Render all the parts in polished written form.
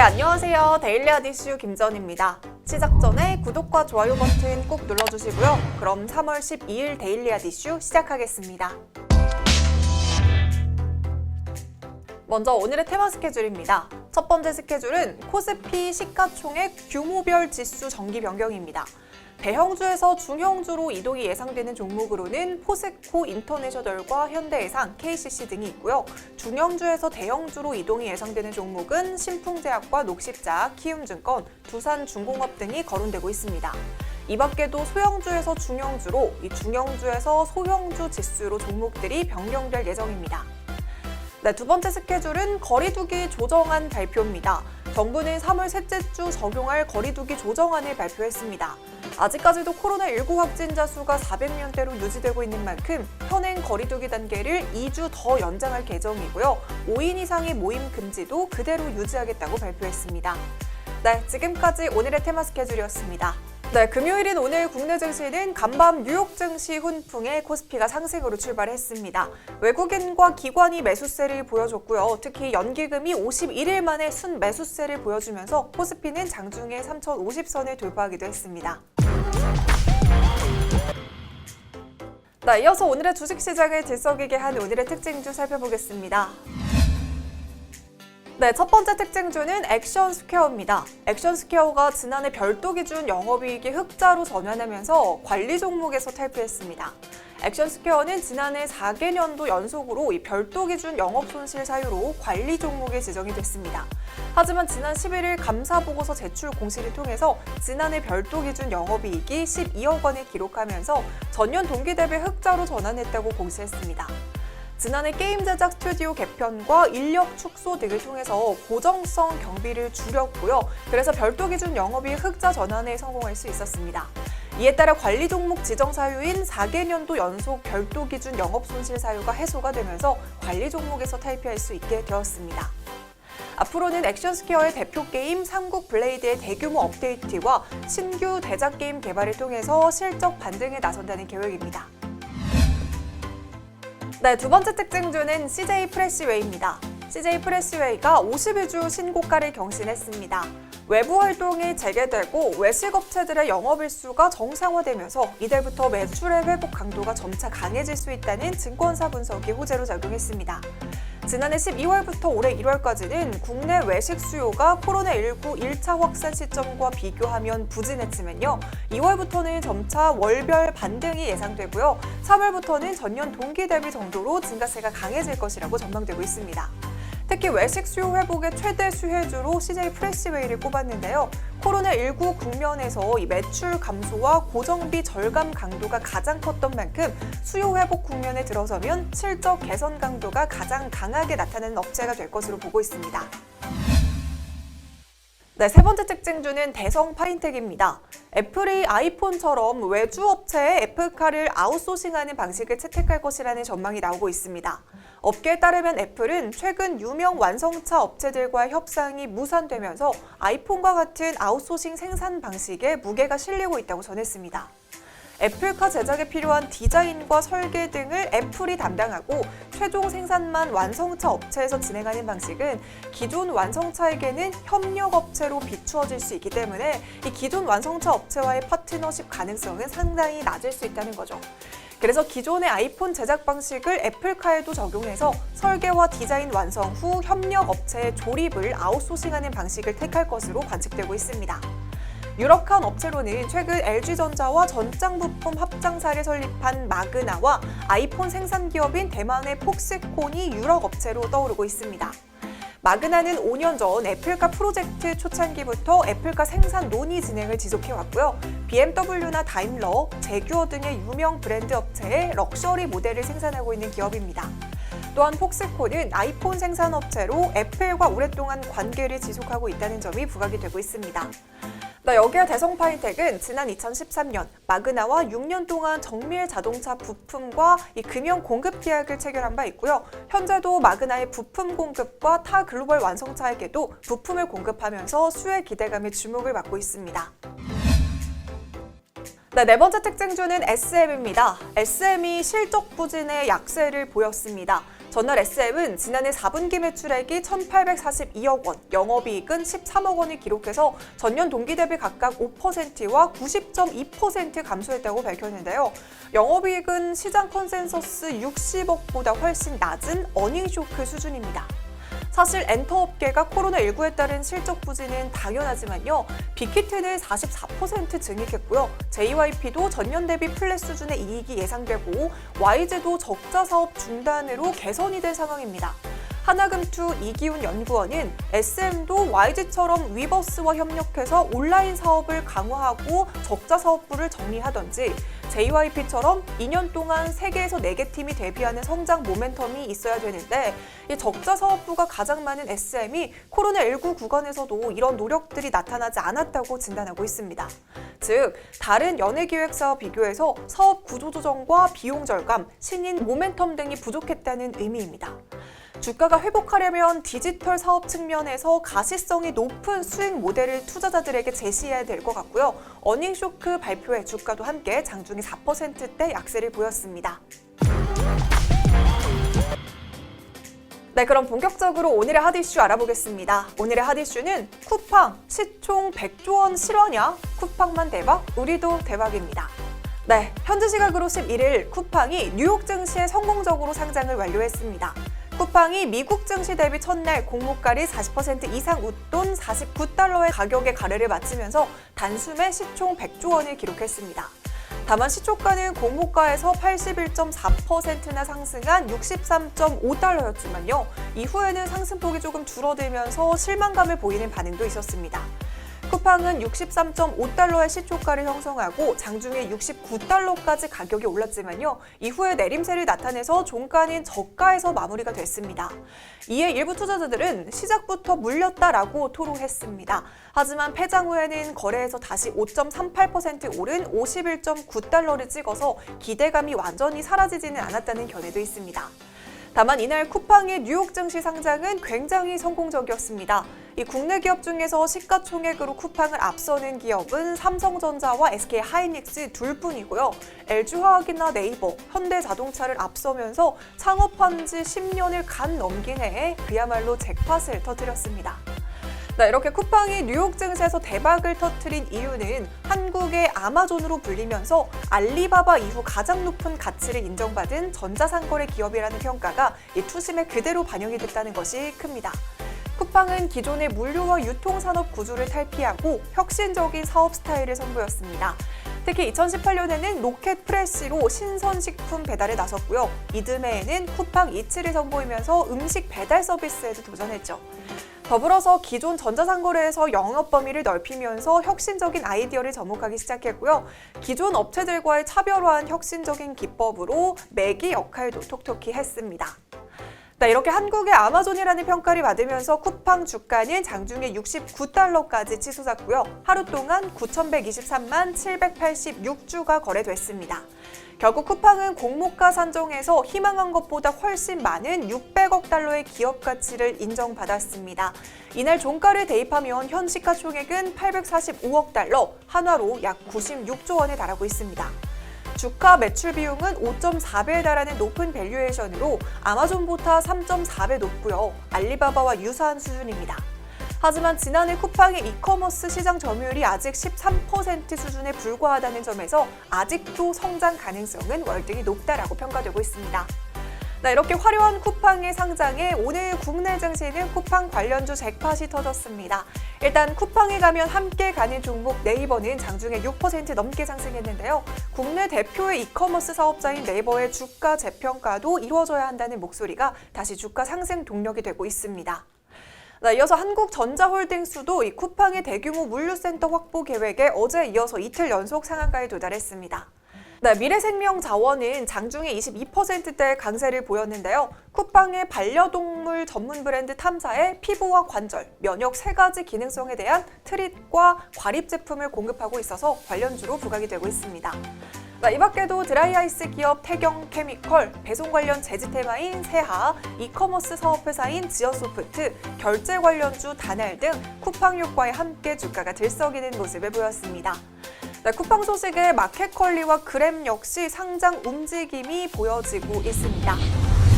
안녕하세요. 데일리 아디슈 김전입니다. 시작 전에 구독과 좋아요 버튼 꼭 눌러주시고요. 그럼 3월 12일 데일리 아디슈 시작하겠습니다. 먼저 오늘의 테마 스케줄입니다. 첫 번째 스케줄은 코스피 시가총액 규모별 지수 정기 변경입니다. 대형주에서 중형주로 이동이 예상되는 종목으로는 포스코 인터내셔널과 현대해상, KCC 등이 있고요. 중형주에서 대형주로 이동이 예상되는 종목은 신풍제약과 녹십자, 키움증권, 두산중공업 등이 거론되고 있습니다. 이 밖에도 소형주에서 중형주로, 중형주에서 소형주 지수로 종목들이 변경될 예정입니다. 두 번째 스케줄은 거리두기 조정안 발표입니다. 정부는 3월 셋째 주 적용할 거리두기 조정안을 발표했습니다. 아직까지도 코로나19 확진자 수가 400명대로 유지되고 있는 만큼 현행 거리두기 단계를 2주 더 연장할 예정이고요. 5인 이상의 모임 금지도 그대로 유지하겠다고 발표했습니다. 지금까지 오늘의 테마 스케줄이었습니다. 금요일인 오늘 국내 증시는 간밤 뉴욕 증시 훈풍에 코스피가 상승으로 출발했습니다. 외국인과 기관이 매수세를 보여줬고요. 특히 연기금이 51일 만에 순매수세를 보여주면서 코스피는 장중에 3050선을 돌파하기도 했습니다. 이어서 오늘의 주식시장을 들썩이게 한 오늘의 특징주 살펴보겠습니다. 첫 번째 특징주는 액션스퀘어입니다. 액션스퀘어가 지난해 별도 기준 영업이익이 흑자로 전환하면서 관리 종목에서 탈피했습니다. 액션스퀘어는 지난해 4개년도 연속으로 이 별도 기준 영업손실 사유로 관리 종목에 지정이 됐습니다. 하지만 지난 11일 감사보고서 제출 공시를 통해서 지난해 별도 기준 영업이익이 12억 원을 기록하면서 전년 동기 대비 흑자로 전환했다고 공시했습니다. 지난해 게임 제작 스튜디오 개편과 인력 축소 등을 통해서 고정성 경비를 줄였고요. 그래서 별도 기준 영업이익 흑자 전환에 성공할 수 있었습니다. 이에 따라 관리 종목 지정 사유인 4개년도 연속 별도 기준 영업 손실 사유가 해소가 되면서 관리 종목에서 탈피할 수 있게 되었습니다. 앞으로는 액션스퀘어의 대표 게임 삼국 블레이드의 대규모 업데이트와 신규 대작 게임 개발을 통해서 실적 반등에 나선다는 계획입니다. 두 번째 특징주는 CJ 프레시웨이입니다. CJ 프레시웨이가 51주 신고가를 경신했습니다. 외부 활동이 재개되고 외식 업체들의 영업일수가 정상화되면서 이달부터 매출의 회복 강도가 점차 강해질 수 있다는 증권사 분석이 호재로 작용했습니다. 지난해 12월부터 올해 1월까지는 국내 외식 수요가 코로나19 1차 확산 시점과 비교하면 부진했지만요. 2월부터는 점차 월별 반등이 예상되고요. 3월부터는 전년 동기 대비 정도로 증가세가 강해질 것이라고 전망되고 있습니다. 특히 외식 수요 회복의 최대 수혜주로 CJ 프레시웨이를 꼽았는데요. 코로나19 국면에서 이 매출 감소와 고정비 절감 강도가 가장 컸던 만큼 수요 회복 국면에 들어서면 실적 개선 강도가 가장 강하게 나타나는 업체가 될 것으로 보고 있습니다. 세 번째 특징주는 대성 파인텍입니다. 애플이 아이폰처럼 외주 업체에 애플카를 아웃소싱하는 방식을 채택할 것이라는 전망이 나오고 있습니다. 업계에 따르면 애플은 최근 유명 완성차 업체들과의 협상이 무산되면서 아이폰과 같은 아웃소싱 생산 방식에 무게가 실리고 있다고 전했습니다. 애플카 제작에 필요한 디자인과 설계 등을 애플이 담당하고 최종 생산만 완성차 업체에서 진행하는 방식은 기존 완성차에게는 협력업체로 비추어질 수 있기 때문에 이 기존 완성차 업체와의 파트너십 가능성은 상당히 낮을 수 있다는 거죠. 그래서 기존의 아이폰 제작 방식을 애플카에도 적용해서 설계와 디자인 완성 후 협력업체의 조립을 아웃소싱하는 방식을 택할 것으로 관측되고 있습니다. 유럽칸 업체로는 최근 LG전자와 전장 부품 합장사를 설립한 마그나와 아이폰 생산 기업인 대만의 폭스콘이 유럽 업체로 떠오르고 있습니다. 마그나는 5년 전 애플카 프로젝트 초창기부터 애플카 생산 논의 진행을 지속해왔고요. BMW나 다임러, 제규어 등의 유명 브랜드 업체의 럭셔리 모델을 생산하고 있는 기업입니다. 또한 폭스콘은 아이폰 생산 업체로 애플과 오랫동안 관계를 지속하고 있다는 점이 부각이 되고 있습니다. 여기에 대성 파인텍은 지난 2013년 마그나와 6년 동안 정밀 자동차 부품과 금형 공급 계약을 체결한 바 있고요. 현재도 마그나의 부품 공급과 타 글로벌 완성차에게도 부품을 공급하면서 수혜 기대감에 주목을 받고 있습니다. 네 번째 특징주는 SM입니다. SM이 실적 부진의 약세를 보였습니다. 전날 SM은 지난해 4분기 매출액이 1,842억 원, 영업이익은 13억 원을 기록해서 전년 동기 대비 각각 5%와 90.2% 감소했다고 밝혔는데요. 영업이익은 시장 컨센서스 60억보다 훨씬 낮은 어닝쇼크 수준입니다. 사실 엔터업계가 코로나19에 따른 실적 부진은 당연하지만요. 빅히트는 44% 증액했고요. JYP도 전년 대비 플랫 수준의 이익이 예상되고 YG도 적자 사업 중단으로 개선이 된 상황입니다. 하나금투 이기훈 연구원은 SM도 YG처럼 위버스와 협력해서 온라인 사업을 강화하고 적자 사업부를 정리하던지 JYP처럼 2년 동안 3개에서 4개 팀이 데뷔하는 성장 모멘텀이 있어야 되는데 이 적자 사업부가 가장 많은 SM이 코로나19 구간에서도 이런 노력들이 나타나지 않았다고 진단하고 있습니다. 즉, 다른 연예기획사와 비교해서 사업 구조조정과 비용 절감, 신인 모멘텀 등이 부족했다는 의미입니다. 주가가 회복하려면 디지털 사업 측면에서 가시성이 높은 수익 모델을 투자자들에게 제시해야 될 것 같고요. 어닝쇼크 발표에 주가도 함께 장중에 4%대 약세를 보였습니다. 네, 그럼 본격적으로 오늘의 핫 이슈 알아보겠습니다. 오늘의 핫 이슈는 쿠팡 시총 100조 원 실화냐? 쿠팡만 대박? 우리도 대박입니다. 네, 현지 시각으로 11일 쿠팡이 뉴욕 증시에 성공적으로 상장을 완료했습니다. 쿠팡이 미국 증시 대비 첫날 공모가를 40% 이상 웃돈 49달러의 가격의 거래를 마치면서 단숨에 시총 100조 원을 기록했습니다. 다만 시초가는 공모가에서 81.4%나 상승한 63.5달러였지만요. 이후에는 상승폭이 조금 줄어들면서 실망감을 보이는 반응도 있었습니다. 쿠팡은 63.5달러의 시초가를 형성하고 장중에 69달러까지 가격이 올랐지만요. 이후에 내림세를 나타내서 종가는 저가에서 마무리가 됐습니다. 이에 일부 투자자들은 시작부터 물렸다라고 토로했습니다. 하지만 폐장 후에는 거래에서 다시 5.38% 오른 51.9달러를 찍어서 기대감이 완전히 사라지지는 않았다는 견해도 있습니다. 다만 이날 쿠팡의 뉴욕 증시 상장은 굉장히 성공적이었습니다. 이 국내 기업 중에서 시가총액으로 쿠팡을 앞서는 기업은 삼성전자와 SK하이닉스 둘뿐이고요. LG화학이나 네이버, 현대자동차를 앞서면서 창업한 지 10년을 간 넘긴 해에 그야말로 잭팟을 터뜨렸습니다. 네, 이렇게 쿠팡이 뉴욕 증시에서 대박을 터뜨린 이유는 한국의 아마존으로 불리면서 알리바바 이후 가장 높은 가치를 인정받은 전자상거래 기업이라는 평가가 이 투심에 그대로 반영이 됐다는 것이 큽니다. 쿠팡은 기존의 물류와 유통산업 구조를 탈피하고 혁신적인 사업 스타일을 선보였습니다. 특히 2018년에는 로켓 프레시로 신선식품 배달에 나섰고요. 이듬해에는 쿠팡 이츠를 선보이면서 음식 배달 서비스에도 도전했죠. 더불어서 기존 전자상거래에서 영업 범위를 넓히면서 혁신적인 아이디어를 접목하기 시작했고요. 기존 업체들과의 차별화한 혁신적인 기법으로 매기 역할도 톡톡히 했습니다. 네, 이렇게 한국의 아마존이라는 평가를 받으면서 쿠팡 주가는 장중에 69달러까지 치솟았고요. 하루 동안 9,123만 786주가 거래됐습니다. 결국 쿠팡은 공모가 산정에서 희망한 것보다 훨씬 많은 600억 달러의 기업 가치를 인정받았습니다. 이날 종가를 대입하면 현 시가총액은 845억 달러, 한화로 약 96조 원에 달하고 있습니다. 주가 매출 비용은 5.4배에 달하는 높은 밸류에이션으로 아마존보다 3.4배 높고요. 알리바바와 유사한 수준입니다. 하지만 지난해 쿠팡의 이커머스 시장 점유율이 아직 13% 수준에 불과하다는 점에서 아직도 성장 가능성은 월등히 높다라고 평가되고 있습니다. 네, 이렇게 화려한 쿠팡의 상장에 오늘 국내 증시는 쿠팡 관련주 잭팟이 터졌습니다. 일단 쿠팡에 가면 함께 가는 종목 네이버는 장중에 6% 넘게 상승했는데요. 국내 대표의 이커머스 사업자인 네이버의 주가 재평가도 이루어져야 한다는 목소리가 다시 주가 상승 동력이 되고 있습니다. 네, 이어서 한국전자홀딩스도 이 쿠팡의 대규모 물류센터 확보 계획에 어제 이어서 이틀 연속 상한가에 도달했습니다. 네, 미래생명자원은 장중에 22%대 강세를 보였는데요. 쿠팡의 반려동물 전문 브랜드 탐사에 피부와 관절, 면역 3가지 기능성에 대한 트릿과 과립 제품을 공급하고 있어서 관련주로 부각이 되고 있습니다. 이 밖에도 드라이아이스 기업 태경케미컬, 배송 관련 재지 테마인 세하, 이커머스 사업회사인 지어소프트, 결제 관련주 다날 등 쿠팡효과에 함께 주가가 들썩이는 모습을 보였습니다. 쿠팡 소식에 마켓컬리와 그램 역시 상장 움직임이 보여지고 있습니다.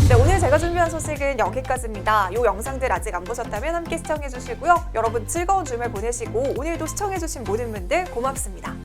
네, 오늘 제가 준비한 소식은 여기까지입니다. 이 영상들 아직 안 보셨다면 함께 시청해주시고요. 여러분 즐거운 주말 보내시고 오늘도 시청해주신 모든 분들 고맙습니다.